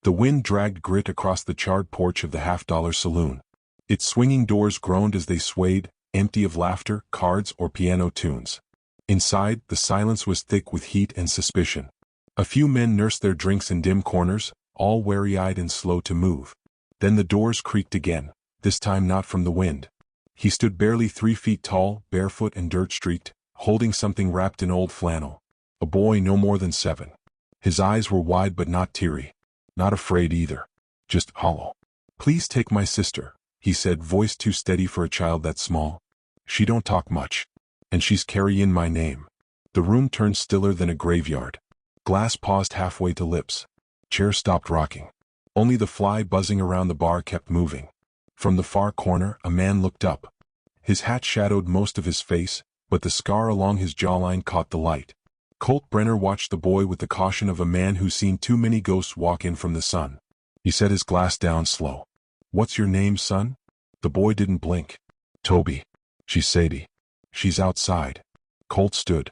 The wind dragged grit across the charred porch of the $50 saloon. Its swinging doors groaned as they swayed, empty of laughter, cards, or piano tunes. Inside, the silence was thick with heat and suspicion. A few men nursed their drinks in dim corners, all wary-eyed and slow to move. Then the doors creaked again, this time not from the wind. He stood barely 3 feet tall, barefoot and dirt-streaked, holding something wrapped in old flannel. A boy no more than 7. His eyes were wide but not teary. Not afraid either. Just hollow. "Please take my sister," he said, voice too steady for a child that small. "She don't talk much. And she's carryin' my name." The room turned stiller than a graveyard. Glass paused halfway to lips. Chairs stopped rocking. Only the fly buzzing around the bar kept moving. From the far corner, a man looked up. His hat shadowed most of his face, but the scar along his jawline caught the light. Colt Brenner watched the boy with the caution of a man who's seen too many ghosts walk in from the sun. He set his glass down slow. "What's your name, son?" The boy didn't blink. "Toby. She's Sadie. She's outside." Colt stood.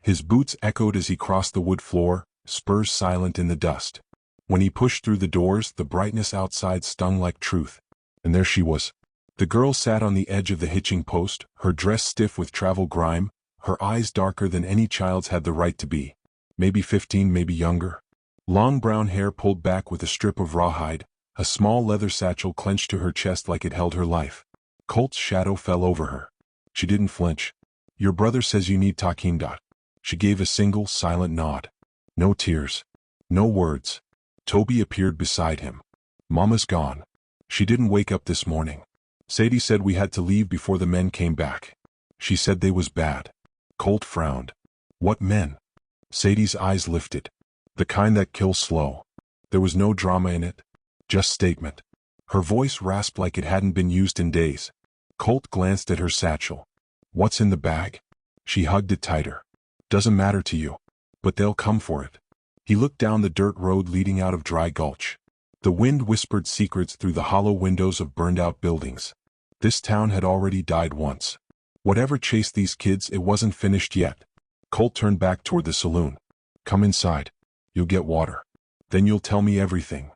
His boots echoed as he crossed the wood floor, spurs silent in the dust. When he pushed through the doors, the brightness outside stung like truth. And there she was. The girl sat on the edge of the hitching post, her dress stiff with travel grime, her eyes darker than any child's had the right to be. Maybe 15, maybe younger. Long brown hair pulled back with a strip of rawhide, a small leather satchel clenched to her chest like it held her life. Colt's shadow fell over her. She didn't flinch. "Your brother says you need talking." She gave a single, silent nod. No tears. No words. Toby appeared beside him. "Mama's gone. She didn't wake up this morning. Sadie said we had to leave before the men came back. She said they was bad." Colt frowned. "What men?" Sadie's eyes lifted. "The kind that kill slow." There was no drama in it. Just statement. Her voice rasped like it hadn't been used in days. Colt glanced at her satchel. "What's in the bag?" She hugged it tighter. "Doesn't matter to you. But they'll come for it." He looked down the dirt road leading out of Dry Gulch. The wind whispered secrets through the hollow windows of burned-out buildings. This town had already died once. Whatever chased these kids, it wasn't finished yet. Colt turned back toward the saloon. "Come inside. You'll get water. Then you'll tell me everything."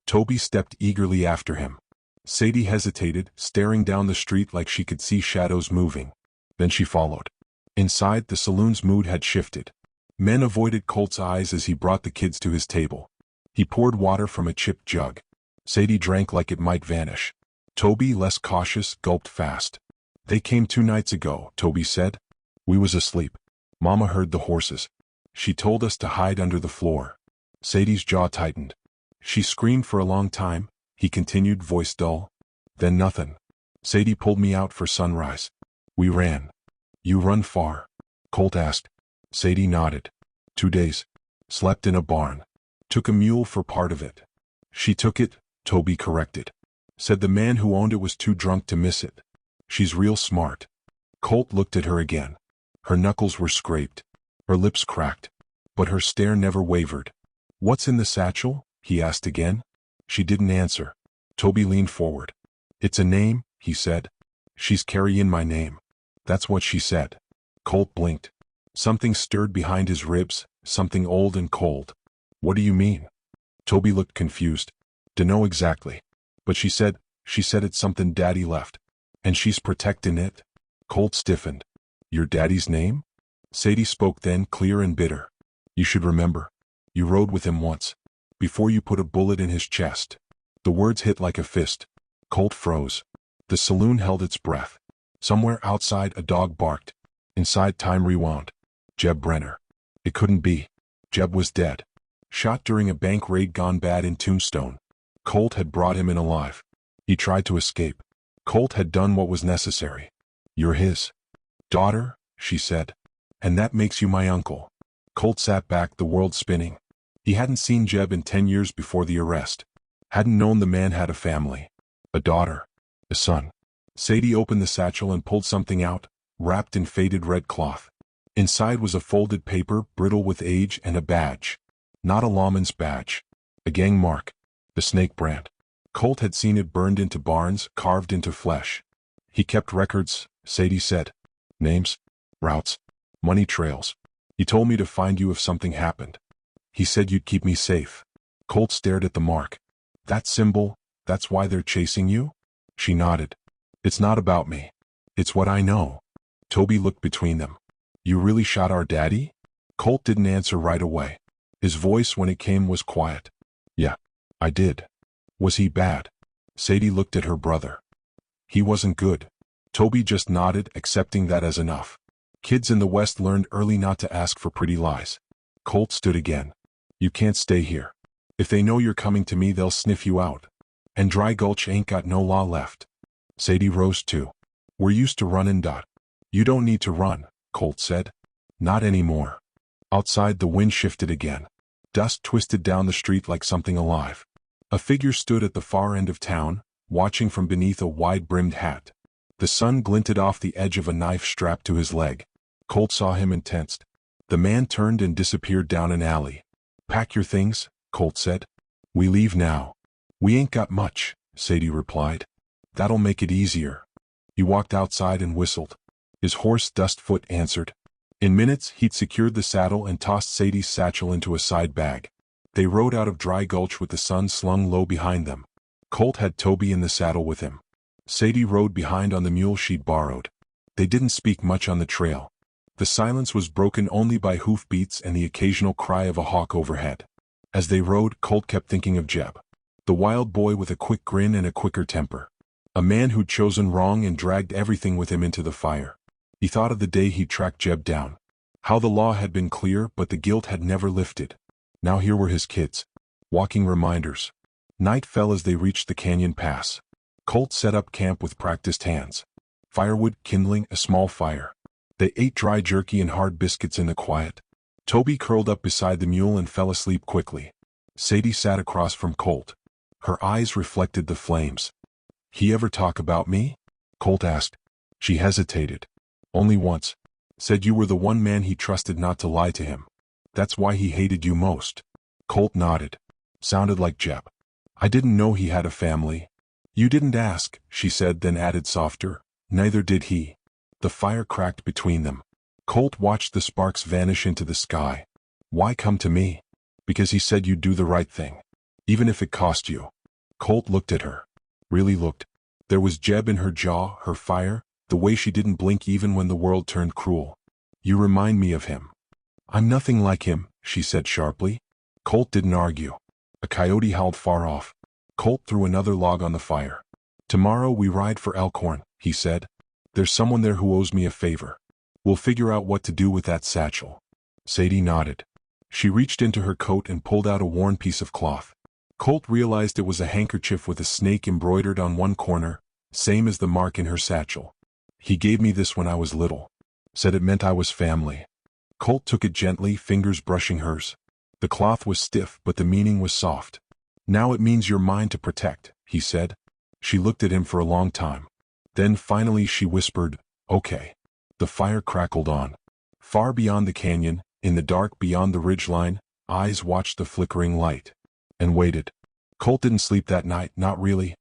Toby stepped eagerly after him. Sadie hesitated, staring down the street like she could see shadows moving. Then she followed. Inside, the saloon's mood had shifted. Men avoided Colt's eyes as he brought the kids to his table. He poured water from a chipped jug. Sadie drank like it might vanish. Toby, less cautious, gulped fast. "They came 2 nights ago," Toby said. "We was asleep. Mama heard the horses. She told us to hide under the floor." Sadie's jaw tightened. "She screamed for a long time," he continued, voice dull. "Then nothing. Sadie pulled me out for sunrise. We ran." "You run far?" Colt asked. Sadie nodded. 2 days. Slept in a barn. Took a mule for part of it." "She took it," Toby corrected. "Said the man who owned it was too drunk to miss it. She's real smart." Colt looked at her again. Her knuckles were scraped. Her lips cracked. But her stare never wavered. "What's in the satchel?" he asked again. She didn't answer. Toby leaned forward. "It's a name," he said. "She's carryin' my name." "That's what she said." Colt blinked. Something stirred behind his ribs, something old and cold. "What do you mean?" Toby looked confused. "Dunno exactly. But she said it's something Daddy left. And she's protectin' it." Colt stiffened. "Your daddy's name?" Sadie spoke then, clear and bitter. "You should remember. You rode with him once. Before you put a bullet in his chest." The words hit like a fist. Colt froze. The saloon held its breath. Somewhere outside, a dog barked. Inside, time rewound. Jeb Brenner. It couldn't be. Jeb was dead. Shot during a bank raid gone bad in Tombstone. Colt had brought him in alive. He tried to escape. Colt had done what was necessary. "You're his daughter," she said. "And that makes you my uncle." Colt sat back, the world spinning. He hadn't seen Jeb in 10 years before the arrest. Hadn't known the man had a family. A daughter. A son. Sadie opened the satchel and pulled something out, wrapped in faded red cloth. Inside was a folded paper, brittle with age, and a badge. Not a lawman's badge. A gang mark. The snake brand. Colt had seen it burned into barns, carved into flesh. He kept records, Sadie said. Names. Routes. Money trails. He told me to find you if something happened. He said you'd keep me safe. Colt stared at the mark. That symbol, that's why they're chasing you? She nodded. It's not about me. It's what I know. Toby looked between them. You really shot our daddy? Colt didn't answer right away. His voice when it came was quiet. Yeah, I did. Was he bad? Sadie looked at her brother. He wasn't good. Toby just nodded, accepting that as enough. Kids in the West learned early not to ask for pretty lies. Colt stood again. You can't stay here. If they know you're coming to me, they'll sniff you out. And Dry Gulch ain't got no law left. Sadie rose too. We're used to running. You don't need to run, Colt said. Not anymore. Outside, the wind shifted again. Dust twisted down the street like something alive. A figure stood at the far end of town, watching from beneath a wide-brimmed hat. The sun glinted off the edge of a knife strapped to his leg. Colt saw him and tensed. The man turned and disappeared down an alley. Pack your things, Colt said. We leave now. We ain't got much, Sadie replied. That'll make it easier. He walked outside and whistled. His horse Dustfoot answered. In minutes, he'd secured the saddle and tossed Sadie's satchel into a side bag. They rode out of Dry Gulch with the sun slung low behind them. Colt had Toby in the saddle with him. Sadie rode behind on the mule she'd borrowed. They didn't speak much on the trail. The silence was broken only by hoofbeats and the occasional cry of a hawk overhead. As they rode, Colt kept thinking of Jeb. The wild boy with a quick grin and a quicker temper. A man who'd chosen wrong and dragged everything with him into the fire. He thought of the day he tracked Jeb down. How the law had been clear, but the guilt had never lifted. Now here were his kids. Walking reminders. Night fell as they reached the canyon pass. Colt set up camp with practiced hands. Firewood, kindling, a small fire. They ate dry jerky and hard biscuits in the quiet. Toby curled up beside the mule and fell asleep quickly. Sadie sat across from Colt. Her eyes reflected the flames. He ever talk about me? Colt asked. She hesitated. Only once. Said you were the one man he trusted not to lie to him. That's why he hated you most. Colt nodded. Sounded like Jeb. I didn't know he had a family. You didn't ask, she said, then added softer. Neither did he. The fire cracked between them. Colt watched the sparks vanish into the sky. Why come to me? Because he said you'd do the right thing. Even if it cost you. Colt looked at her. Really looked. There was Jeb in her jaw, her fire, the way she didn't blink even when the world turned cruel. You remind me of him. I'm nothing like him, she said sharply. Colt didn't argue. A coyote howled far off. Colt threw another log on the fire. Tomorrow we ride for Elkhorn, he said. There's someone there who owes me a favor. We'll figure out what to do with that satchel. Sadie nodded. She reached into her coat and pulled out a worn piece of cloth. Colt realized it was a handkerchief with a snake embroidered on one corner, same as the mark in her satchel. He gave me this when I was little. Said it meant I was family. Colt took it gently, fingers brushing hers. The cloth was stiff, but the meaning was soft. Now it means you're mine to protect, he said. She looked at him for a long time. Then finally she whispered, okay. The fire crackled on. Far beyond the canyon, in the dark beyond the ridgeline, eyes watched the flickering light. And waited. Colt didn't sleep that night, not really.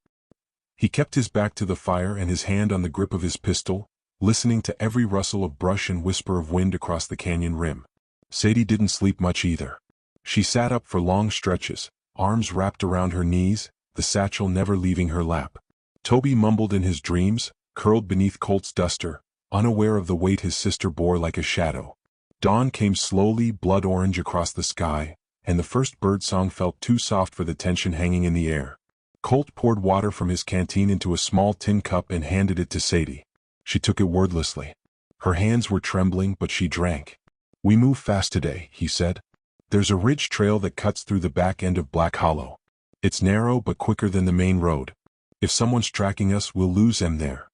He kept his back to the fire and his hand on the grip of his pistol, listening to every rustle of brush and whisper of wind across the canyon rim. Sadie didn't sleep much either. She sat up for long stretches, arms wrapped around her knees, the satchel never leaving her lap. Toby mumbled in his dreams, curled beneath Colt's duster, unaware of the weight his sister bore like a shadow. Dawn came slowly, blood orange across the sky, and the first birdsong felt too soft for the tension hanging in the air. Colt poured water from his canteen into a small tin cup and handed it to Sadie. She took it wordlessly. Her hands were trembling, but she drank. We move fast today, he said. There's a ridge trail that cuts through the back end of Black Hollow. It's narrow but quicker than the main road. If someone's tracking us, we'll lose them there.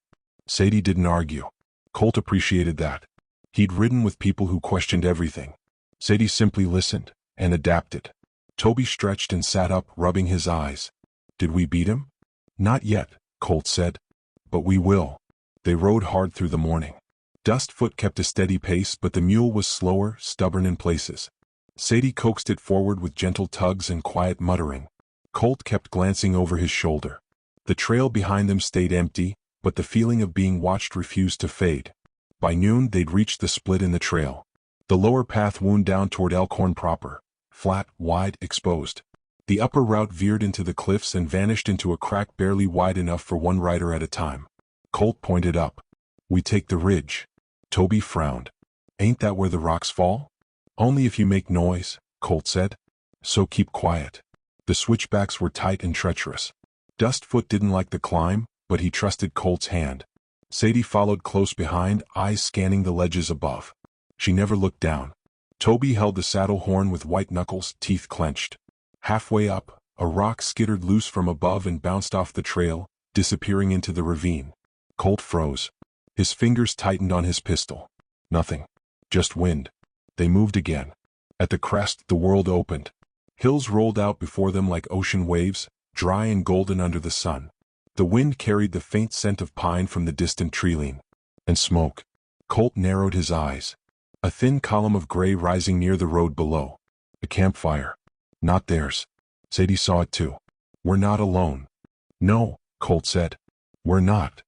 Sadie didn't argue. Colt appreciated that. He'd ridden with people who questioned everything. Sadie simply listened and adapted. Toby stretched and sat up, rubbing his eyes. Did we beat him? Not yet, Colt said. But we will. They rode hard through the morning. Dustfoot kept a steady pace, but the mule was slower, stubborn in places. Sadie coaxed it forward with gentle tugs and quiet muttering. Colt kept glancing over his shoulder. The trail behind them stayed empty, but the feeling of being watched refused to fade. By noon they'd reached the split in the trail. The lower path wound down toward Elkhorn proper, flat, wide, exposed. The upper route veered into the cliffs and vanished into a crack barely wide enough for one rider at a time. Colt pointed up. We take the ridge. Toby frowned. Ain't that where the rocks fall? Only if you make noise, Colt said. So keep quiet. The switchbacks were tight and treacherous. Dustfoot didn't like the climb, but he trusted Colt's hand. Sadie followed close behind, eyes scanning the ledges above. She never looked down. Toby held the saddle horn with white knuckles, teeth clenched. Halfway up, a rock skittered loose from above and bounced off the trail, disappearing into the ravine. Colt froze. His fingers tightened on his pistol. Nothing. Just wind. They moved again. At the crest, the world opened. Hills rolled out before them like ocean waves, dry and golden under the sun. The wind carried the faint scent of pine from the distant treeline. And smoke. Colt narrowed his eyes. A thin column of gray rising near the road below. A campfire. Not theirs. Sadie saw it too. We're not alone. No, Colt said. We're not.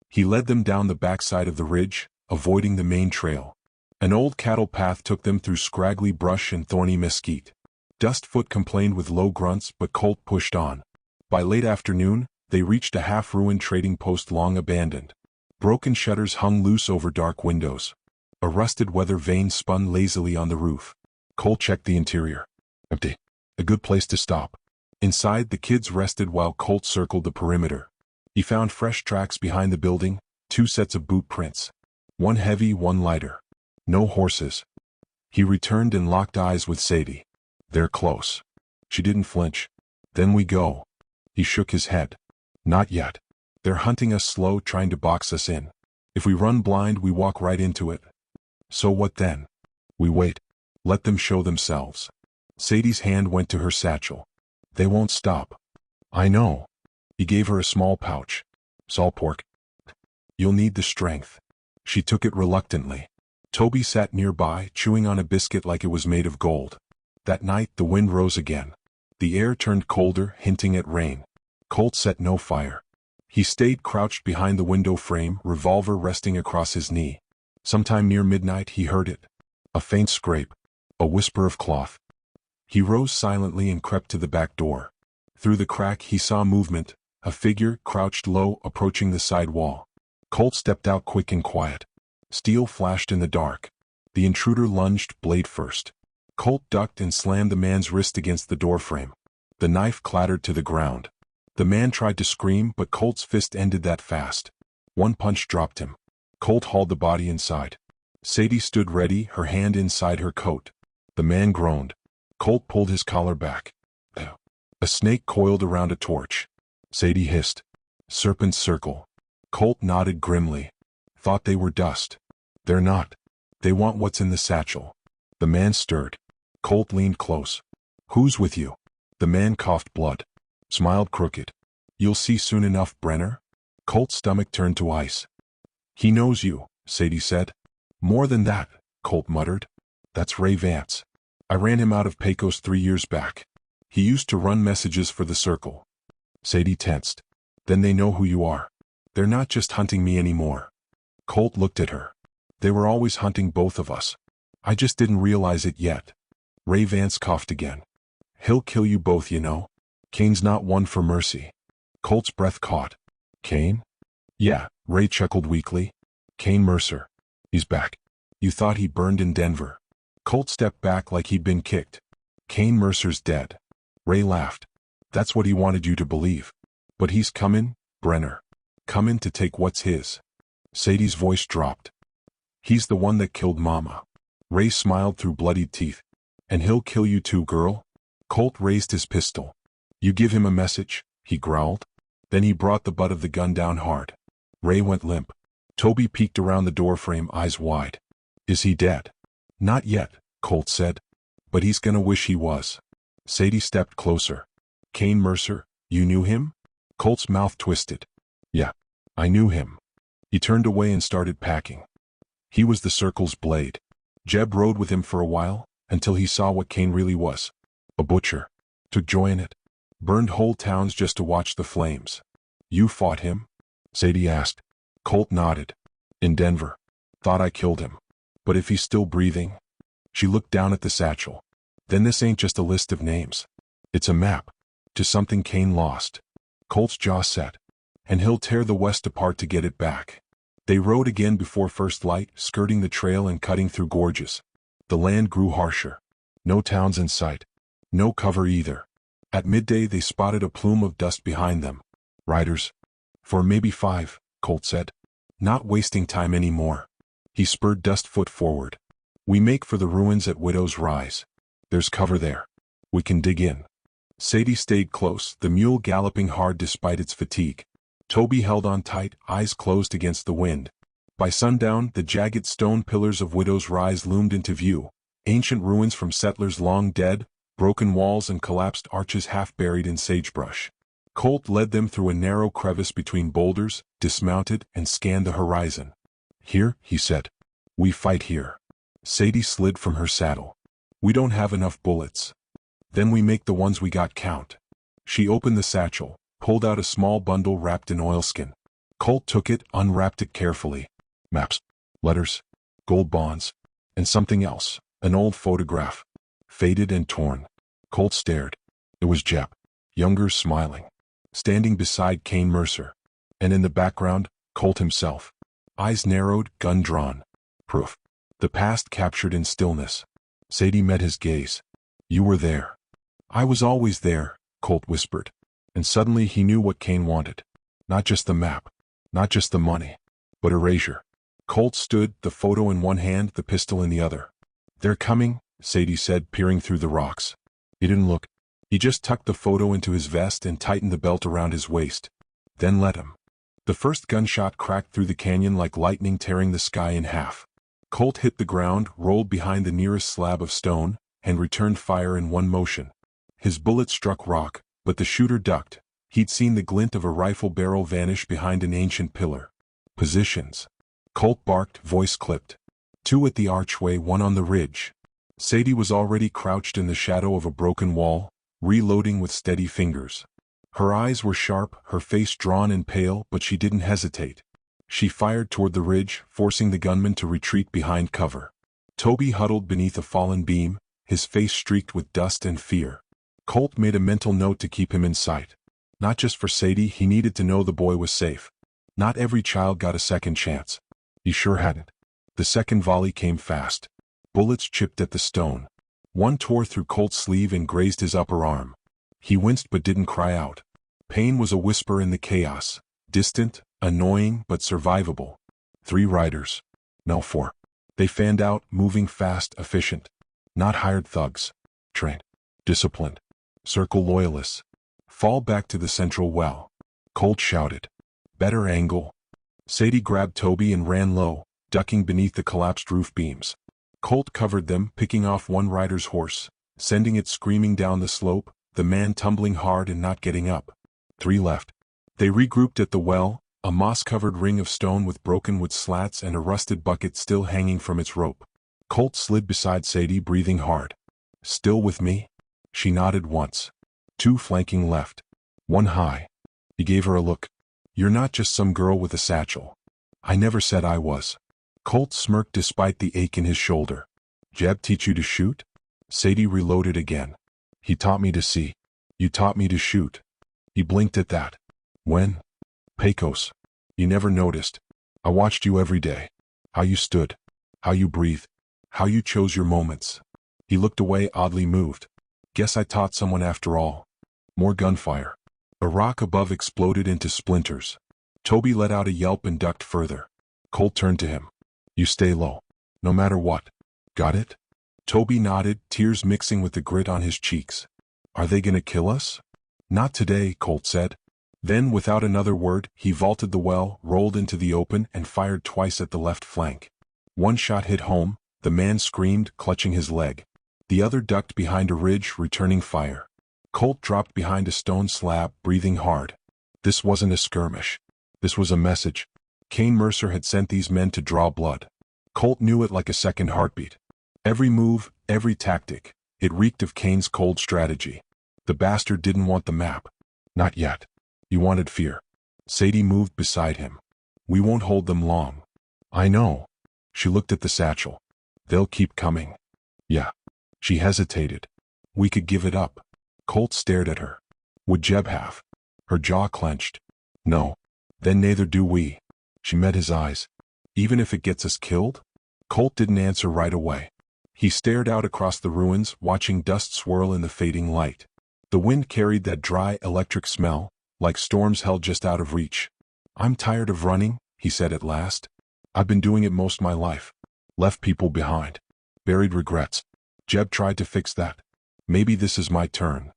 He led them down the backside of the ridge, avoiding the main trail. An old cattle path took them through scraggly brush and thorny mesquite. Dustfoot complained with low grunts, but Colt pushed on. By late afternoon, they reached a half-ruined trading post long abandoned. Broken shutters hung loose over dark windows. A rusted weather vane spun lazily on the roof. Colt checked the interior. Empty. A good place to stop. Inside, the kids rested while Colt circled the perimeter. He found fresh tracks behind the building, 2 sets of boot prints. One heavy, one lighter. No horses. He returned and locked eyes with Sadie. They're close. She didn't flinch. Then we go. He shook his head. Not yet. They're hunting us slow, trying to box us in. If we run blind, we walk right into it. So what then? We wait. Let them show themselves. Sadie's hand went to her satchel. They won't stop. I know. He gave her a small pouch. Salt pork. You'll need the strength. She took it reluctantly. Toby sat nearby, chewing on a biscuit like it was made of gold. That night, the wind rose again. The air turned colder, hinting at rain. Colt set no fire. He stayed crouched behind the window frame, revolver resting across his knee. Sometime near midnight, he heard it. A faint scrape. A whisper of cloth. He rose silently and crept to the back door. Through the crack, he saw movement, a figure, crouched low, approaching the side wall. Colt stepped out quick and quiet. Steel flashed in the dark. The intruder lunged, blade first. Colt ducked and slammed the man's wrist against the doorframe. The knife clattered to the ground. The man tried to scream, but Colt's fist ended that fast. One punch dropped him. Colt hauled the body inside. Sadie stood ready, her hand inside her coat. The man groaned. Colt pulled his collar back. A snake coiled around a torch. Sadie hissed. Serpent's circle. Colt nodded grimly. Thought they were dust. They're not. They want what's in the satchel. The man stirred. Colt leaned close. Who's with you? The man coughed blood. Smiled crooked. You'll see soon enough, Brenner. Colt's stomach turned to ice. He knows you, Sadie said. More than that, Colt muttered. That's Ray Vance. I ran him out of Pecos 3 years back. He used to run messages for the Circle. Sadie tensed. Then they know who you are. They're not just hunting me anymore. Colt looked at her. They were always hunting both of us. I just didn't realize it yet. Ray Vance coughed again. He'll kill you both, you know. Kane's not one for mercy. Colt's breath caught. Kane? Yeah, Ray chuckled weakly. Kane Mercer. He's back. You thought he burned in Denver. Colt stepped back like he'd been kicked. Kane Mercer's dead. Ray laughed. That's what he wanted you to believe. But he's coming, Brenner. Coming to take what's his. Sadie's voice dropped. He's the one that killed Mama. Ray smiled through bloodied teeth. And he'll kill you too, girl. Colt raised his pistol. You give him a message, he growled. Then he brought the butt of the gun down hard. Ray went limp. Toby peeked around the doorframe, eyes wide. Is he dead? Not yet, Colt said. But he's gonna wish he was. Sadie stepped closer. Kane Mercer, you knew him? Colt's mouth twisted. Yeah, I knew him. He turned away and started packing. He was the Circle's blade. Jeb rode with him for a while, until he saw what Kane really was. A butcher. Took joy in it. Burned whole towns just to watch the flames. You fought him? Sadie asked. Colt nodded. In Denver. Thought I killed him. But if he's still breathing... She looked down at the satchel. Then this ain't just a list of names. It's a map. To something Kane lost. Colt's jaw set. And he'll tear the West apart to get it back. They rode again before first light, skirting the trail and cutting through gorges. The land grew harsher. No towns in sight. No cover either. At midday they spotted a plume of dust behind them. Riders. For maybe 5, Colt said. Not wasting time anymore. He spurred Dustfoot forward. We make for the ruins at Widow's Rise. There's cover there. We can dig in. Sadie stayed close, the mule galloping hard despite its fatigue. Toby held on tight, eyes closed against the wind. By sundown, the jagged stone pillars of Widow's Rise loomed into view, ancient ruins from settlers long dead, broken walls and collapsed arches half buried in sagebrush. Colt led them through a narrow crevice between boulders, dismounted, and scanned the horizon. Here, he said. We fight here. Sadie slid from her saddle. We don't have enough bullets. Then we make the ones we got count. She opened the satchel, pulled out a small bundle wrapped in oilskin. Colt took it, unwrapped it carefully. Maps, letters, gold bonds, and something else, an old photograph. Faded and torn. Colt stared. It was Jeb, younger, smiling, standing beside Kane Mercer. And in the background, Colt himself. Eyes narrowed, gun drawn. Proof. The past captured in stillness. Sadie met his gaze. You were there. I was always there, Colt whispered. And suddenly he knew what Kane wanted. Not just the map. Not just the money. But erasure. Colt stood, the photo in one hand, the pistol in the other. They're coming, Sadie said, peering through the rocks. He didn't look. He just tucked the photo into his vest and tightened the belt around his waist. Then let him. The first gunshot cracked through the canyon like lightning tearing the sky in half. Colt hit the ground, rolled behind the nearest slab of stone, and returned fire in one motion. His bullet struck rock, but the shooter ducked. He'd seen the glint of a rifle barrel vanish behind an ancient pillar. Positions. Colt barked, voice clipped. 2 at the archway, 1 on the ridge. Sadie was already crouched in the shadow of a broken wall, reloading with steady fingers. Her eyes were sharp, her face drawn and pale, but she didn't hesitate. She fired toward the ridge, forcing the gunman to retreat behind cover. Toby huddled beneath a fallen beam, his face streaked with dust and fear. Colt made a mental note to keep him in sight. Not just for Sadie, he needed to know the boy was safe. Not every child got a second chance. He sure hadn't. The second volley came fast. Bullets chipped at the stone. One tore through Colt's sleeve and grazed his upper arm. He winced but didn't cry out. Pain was a whisper in the chaos. Distant, annoying, but survivable. 3 riders. No, 4. They fanned out, moving fast, efficient. Not hired thugs. Trained. Disciplined. Circle loyalists. Fall back to the central well. Colt shouted. Better angle. Sadie grabbed Toby and ran low, ducking beneath the collapsed roof beams. Colt covered them, picking off one rider's horse, sending it screaming down the slope, the man tumbling hard and not getting up. 3 left. They regrouped at the well, a moss-covered ring of stone with broken wood slats and a rusted bucket still hanging from its rope. Colt slid beside Sadie, breathing hard. Still with me? She nodded once. 2 flanking left. 1 high. He gave her a look. You're not just some girl with a satchel. I never said I was. Colt smirked despite the ache in his shoulder. Jeb teach you to shoot? Sadie reloaded again. He taught me to see. You taught me to shoot. He blinked at that. When? Pecos. You never noticed. I watched you every day. How you stood. How you breathed. How you chose your moments. He looked away, oddly moved. Guess I taught someone after all. More gunfire. A rock above exploded into splinters. Toby let out a yelp and ducked further. Colt turned to him. You stay low. No matter what. Got it? Toby nodded, tears mixing with the grit on his cheeks. Are they gonna kill us? Not today, Colt said. Then, without another word, he vaulted the well, rolled into the open, and fired twice at the left flank. 1 shot hit home. The man screamed, clutching his leg. The other ducked behind a ridge, returning fire. Colt dropped behind a stone slab, breathing hard. This wasn't a skirmish. This was a message. Kane Mercer had sent these men to draw blood. Colt knew it like a second heartbeat. Every move, every tactic, it reeked of Kane's cold strategy. The bastard didn't want the map. Not yet. He wanted fear. Sadie moved beside him. We won't hold them long. I know. She looked at the satchel. They'll keep coming. Yeah. She hesitated. We could give it up. Colt stared at her. Would Jeb have? Her jaw clenched. No. Then neither do we. She met his eyes. Even if it gets us killed? Colt didn't answer right away. He stared out across the ruins, watching dust swirl in the fading light. The wind carried that dry, electric smell, like storms held just out of reach. I'm tired of running, he said at last. I've been doing it most my life. Left people behind. Buried regrets. Jeb tried to fix that. Maybe this is my turn.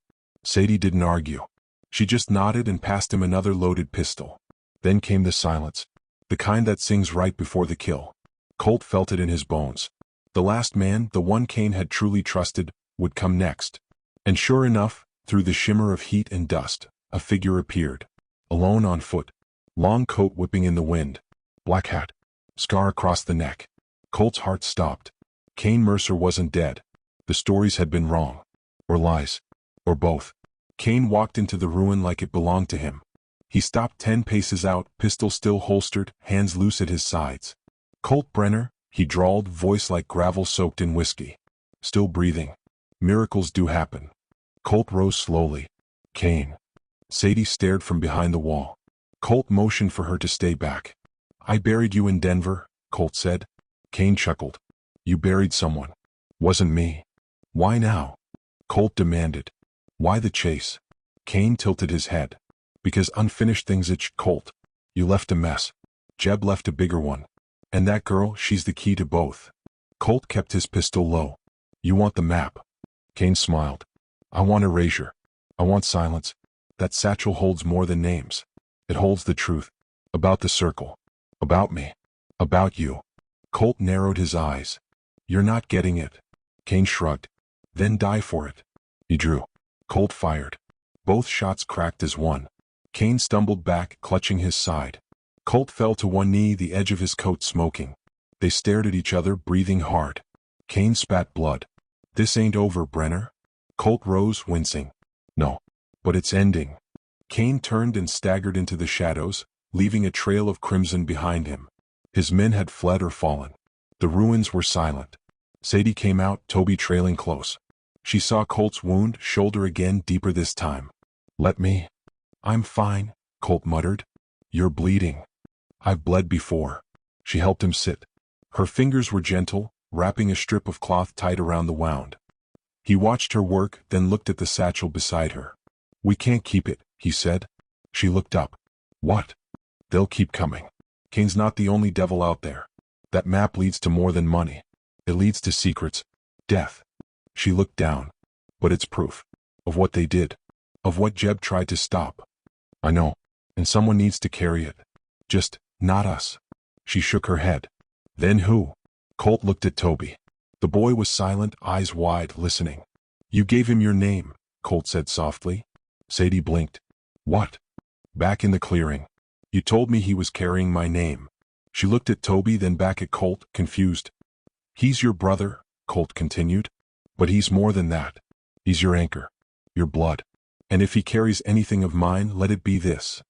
Sadie didn't argue. She just nodded and passed him another loaded pistol. Then came the silence. The kind that sings right before the kill. Colt felt it in his bones. The last man, the one Kane had truly trusted, would come next. And sure enough, through the shimmer of heat and dust, a figure appeared. Alone on foot. Long coat whipping in the wind. Black hat. Scar across the neck. Colt's heart stopped. Kane Mercer wasn't dead. The stories had been wrong. Or lies. Or both. Kane walked into the ruin like it belonged to him. He stopped 10 paces out, pistol still holstered, hands loose at his sides. Colt Brenner, he drawled, voice like gravel soaked in whiskey. Still breathing. Miracles do happen. Colt rose slowly. Kane. Sadie stared from behind the wall. Colt motioned for her to stay back. I buried you in Denver, Colt said. Kane chuckled. You buried someone. Wasn't me. Why now? Colt demanded. Why the chase? Kane tilted his head. Because unfinished things itch, Colt. You left a mess. Jeb left a bigger one. And that girl, she's the key to both. Colt kept his pistol low. You want the map? Kane smiled. I want erasure. I want silence. That satchel holds more than names. It holds the truth. About the circle. About me. About you. Colt narrowed his eyes. You're not getting it. Kane shrugged. Then die for it. He drew. Colt fired. Both shots cracked as one. Kane stumbled back, clutching his side. Colt fell to one knee, the edge of his coat smoking. They stared at each other, breathing hard. Kane spat blood. This ain't over, Brenner. Colt rose, wincing. No. But it's ending. Kane turned and staggered into the shadows, leaving a trail of crimson behind him. His men had fled or fallen. The ruins were silent. Sadie came out, Toby trailing close. She saw Colt's wound, shoulder again, deeper this time. Let me. I'm fine, Colt muttered. You're bleeding. I've bled before. She helped him sit. Her fingers were gentle, wrapping a strip of cloth tight around the wound. He watched her work, then looked at the satchel beside her. We can't keep it, he said. She looked up. What? They'll keep coming. Kane's not the only devil out there. That map leads to more than money. It leads to secrets. Death. She looked down. But it's proof. Of what they did. Of what Jeb tried to stop. I know. And someone needs to carry it. Just, not us. She shook her head. Then who? Colt looked at Toby. The boy was silent, eyes wide, listening. You gave him your name, Colt said softly. Sadie blinked. What? Back in the clearing. You told me he was carrying my name. She looked at Toby, then back at Colt, confused. He's your brother, Colt continued. But he's more than that. He's your anchor. Your blood. And if he carries anything of mine, let it be this.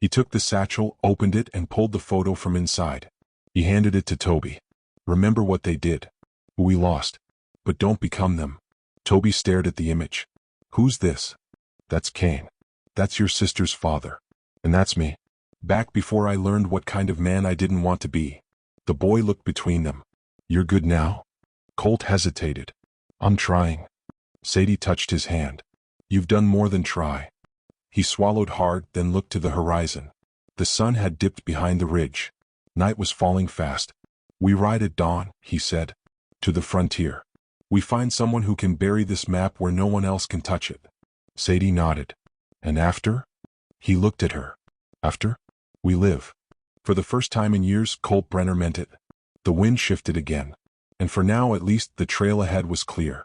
He took the satchel, opened it, and pulled the photo from inside. He handed it to Toby. Remember what they did. Who we lost. But don't become them. Toby stared at the image. Who's this? That's Kane. That's your sister's father. And that's me. Back before I learned what kind of man I didn't want to be. The boy looked between them. You're good now? Colt hesitated. I'm trying. Sadie touched his hand. You've done more than try. He swallowed hard, then looked to the horizon. The sun had dipped behind the ridge. Night was falling fast. We ride at dawn, he said. To the frontier. We find someone who can bury this map where no one else can touch it. Sadie nodded. And after? He looked at her. After? We live. For the first time in years, Colt Brenner meant it. The wind shifted again. And for now at least, the trail ahead was clear.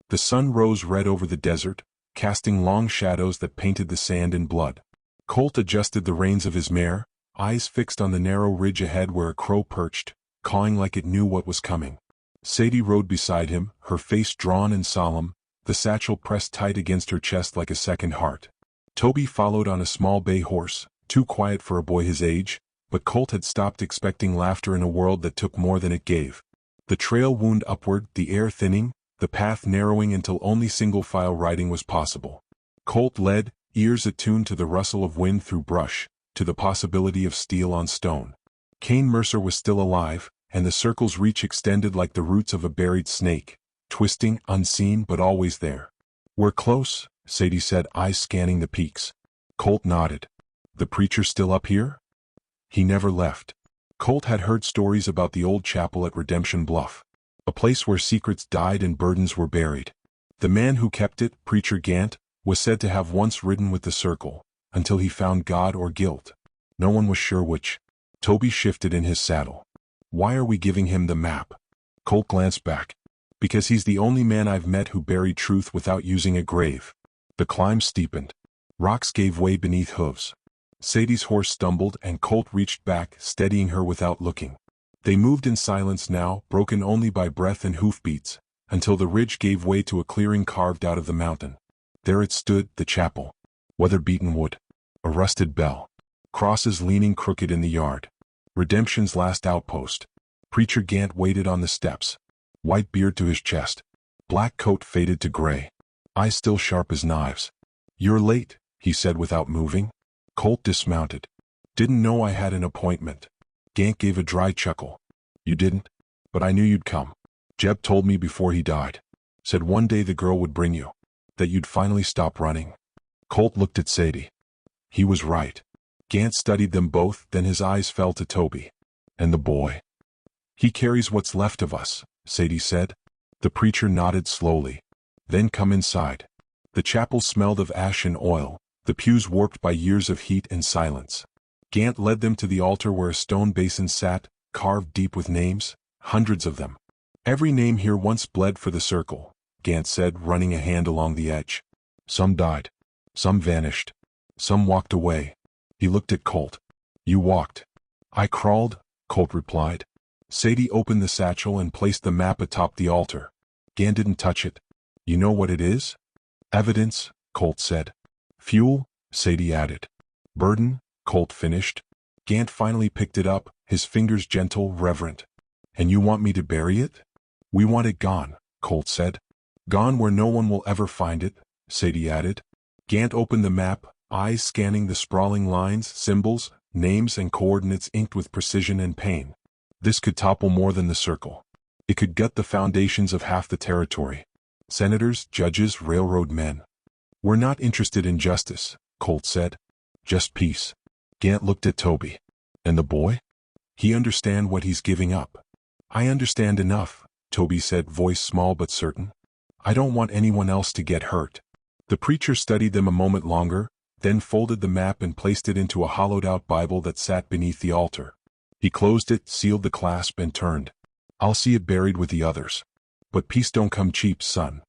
The sun rose red over the desert, casting long shadows that painted the sand in blood. Colt adjusted the reins of his mare, eyes fixed on the narrow ridge ahead where a crow perched, cawing like it knew what was coming. Sadie rode beside him, her face drawn and solemn, the satchel pressed tight against her chest like a second heart. Toby followed on a small bay horse, too quiet for a boy his age, but Colt had stopped expecting laughter in a world that took more than it gave. The trail wound upward, the air thinning, the path narrowing until only single-file riding was possible. Colt led, ears attuned to the rustle of wind through brush, to the possibility of steel on stone. Kane Mercer was still alive, and the circle's reach extended like the roots of a buried snake, twisting, unseen but always there. "We're close," Sadie said, eyes scanning the peaks. Colt nodded. "The preacher still up here?" "He never left." Colt had heard stories about the old chapel at Redemption Bluff, a place where secrets died and burdens were buried. The man who kept it, Preacher Gant, was said to have once ridden with the circle, until he found God or guilt. No one was sure which. Toby shifted in his saddle. "Why are we giving him the map?" Colt glanced back. "Because he's the only man I've met who buried truth without using a grave." The climb steepened. Rocks gave way beneath hooves. Sadie's horse stumbled and Colt reached back, steadying her without looking. They moved in silence now, broken only by breath and hoofbeats, until the ridge gave way to a clearing carved out of the mountain. There it stood, the chapel. Weather-beaten wood. A rusted bell. Crosses leaning crooked in the yard. Redemption's last outpost. Preacher Gant waited on the steps. White beard to his chest. Black coat faded to gray. Eyes still sharp as knives. "You're late," he said without moving. Colt dismounted. "Didn't know I had an appointment." Gant gave a dry chuckle. "You didn't? But I knew you'd come. Jeb told me before he died. Said one day the girl would bring you. That you'd finally stop running." Colt looked at Sadie. He was right. Gant studied them both, then his eyes fell to Toby. "And the boy?" "He carries what's left of us," Sadie said. The preacher nodded slowly. "Then come inside." The chapel smelled of ash and oil, the pews warped by years of heat and silence. Gant led them to the altar where a stone basin sat, carved deep with names, hundreds of them. "Every name here once bled for the circle," Gant said, running a hand along the edge. "Some died. Some vanished. Some walked away." He looked at Colt. "You walked." "I crawled," Colt replied. Sadie opened the satchel and placed the map atop the altar. Gant didn't touch it. "You know what it is?" "Evidence," Colt said. "Fuel," Sadie added. "Burden," Colt finished. Gant finally picked it up, his fingers gentle, reverent. "And you want me to bury it?" "We want it gone," Colt said. "Gone where no one will ever find it," Sadie added. Gant opened the map, eyes scanning the sprawling lines, symbols, names and coordinates inked with precision and pain. This could topple more than the circle. It could gut the foundations of half the territory. Senators, judges, railroad men. "We're not interested in justice," Colt said. "Just peace." Gant looked at Toby. "And the boy?" "He understand what he's giving up." "I understand enough," Toby said, voice small but certain. "I don't want anyone else to get hurt." The preacher studied them a moment longer, then folded the map and placed it into a hollowed-out Bible that sat beneath the altar. He closed it, sealed the clasp, and turned. "I'll see it buried with the others. But peace don't come cheap, son."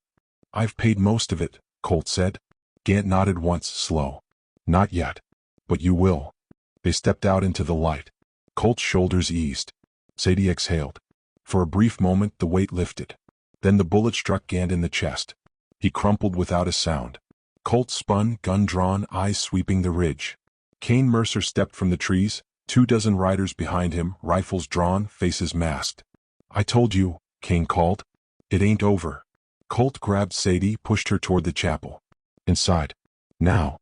"I've paid most of it," Colt said. Gant nodded once, slow. "Not yet. But you will." They stepped out into the light. Colt's shoulders eased. Sadie exhaled. For a brief moment the weight lifted. Then the bullet struck Gant in the chest. He crumpled without a sound. Colt spun, gun drawn, eyes sweeping the ridge. Kane Mercer stepped from the trees, 24 riders behind him, rifles drawn, faces masked. "I told you," Kane called. "It ain't over." Colt grabbed Sadie, pushed her toward the chapel. "Inside. Now."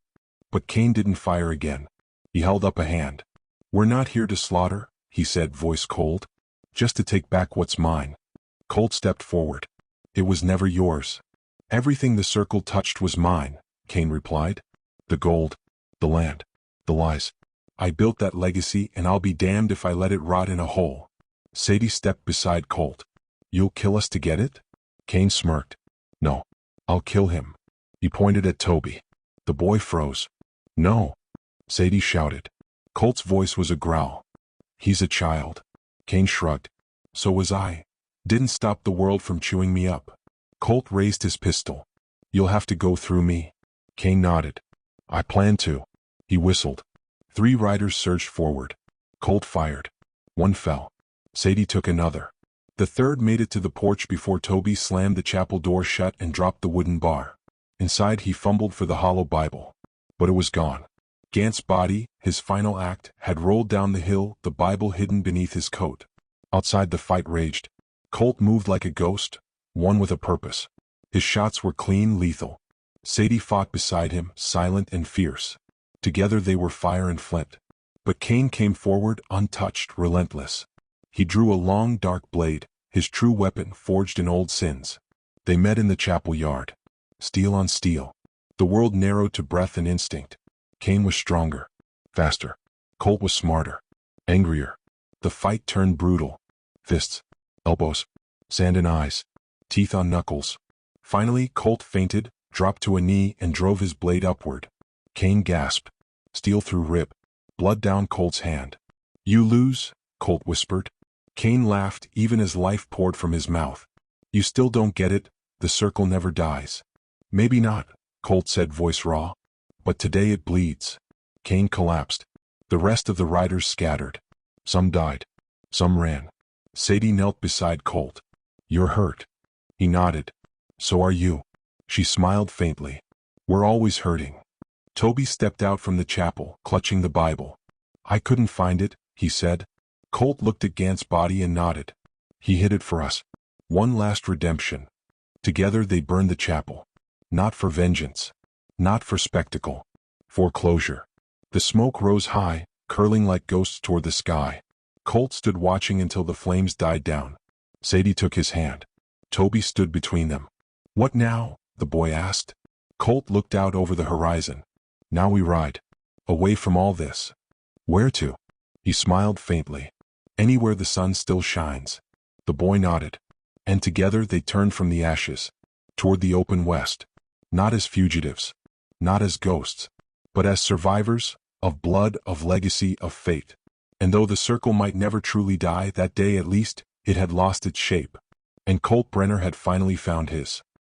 But Kane didn't fire again. He held up a hand. "We're not here to slaughter," he said, voice cold. "Just to take back what's mine." Colt stepped forward. "It was never yours." "Everything the circle touched was mine," Kane replied. "The gold, the land, the lies. I built that legacy and I'll be damned if I let it rot in a hole." Sadie stepped beside Colt. "You'll kill us to get it?" Kane smirked. "No. I'll kill him." He pointed at Toby. The boy froze. "No." Sadie shouted. Colt's voice was a growl. "He's a child." Kane shrugged. "So was I. Didn't stop the world from chewing me up." Colt raised his pistol. "You'll have to go through me." Kane nodded. "I plan to." He whistled. 3 riders surged forward. Colt fired. One fell. Sadie took another. The third made it to the porch before Toby slammed the chapel door shut and dropped the wooden bar. Inside he fumbled for the hollow Bible. But it was gone. Gant's body, his final act, had rolled down the hill, the Bible hidden beneath his coat. Outside the fight raged. Colt moved like a ghost, one with a purpose. His shots were clean, lethal. Sadie fought beside him, silent and fierce. Together they were fire and flint. But Cain came forward, untouched, relentless. He drew a long, dark blade, his true weapon forged in old sins. They met in the chapel yard. Steel on steel. The world narrowed to breath and instinct. Cain was stronger, faster. Colt was smarter, angrier. The fight turned brutal. Fists, elbows, sand in eyes, teeth on knuckles. Finally, Colt fainted, dropped to a knee, and drove his blade upward. Cain gasped. Steel through rib. Blood down Colt's hand. "You lose," Colt whispered. Cain laughed even as life poured from his mouth. "You still don't get it, the circle never dies." "Maybe not," Colt said, voice raw. "But today it bleeds." Cain collapsed. The rest of the riders scattered. Some died. Some ran. Sadie knelt beside Colt. "You're hurt." He nodded. "So are you." She smiled faintly. "We're always hurting." Toby stepped out from the chapel, clutching the Bible. "I couldn't find it," he said. Colt looked at Gant's body and nodded. "He hid it for us. One last redemption." Together they burned the chapel. Not for vengeance. Not for spectacle. For closure. The smoke rose high, curling like ghosts toward the sky. Colt stood watching until the flames died down. Sadie took his hand. Toby stood between them. "What now?" the boy asked. Colt looked out over the horizon. "Now we ride. Away from all this." "Where to?" He smiled faintly. "Anywhere the sun still shines." The boy nodded. And together they turned from the ashes. Toward the open west. Not as fugitives. Not as ghosts. But as survivors, of blood, of legacy, of fate. And though the circle might never truly die, that day at least, it had lost its shape. And Colt Brenner had finally found his.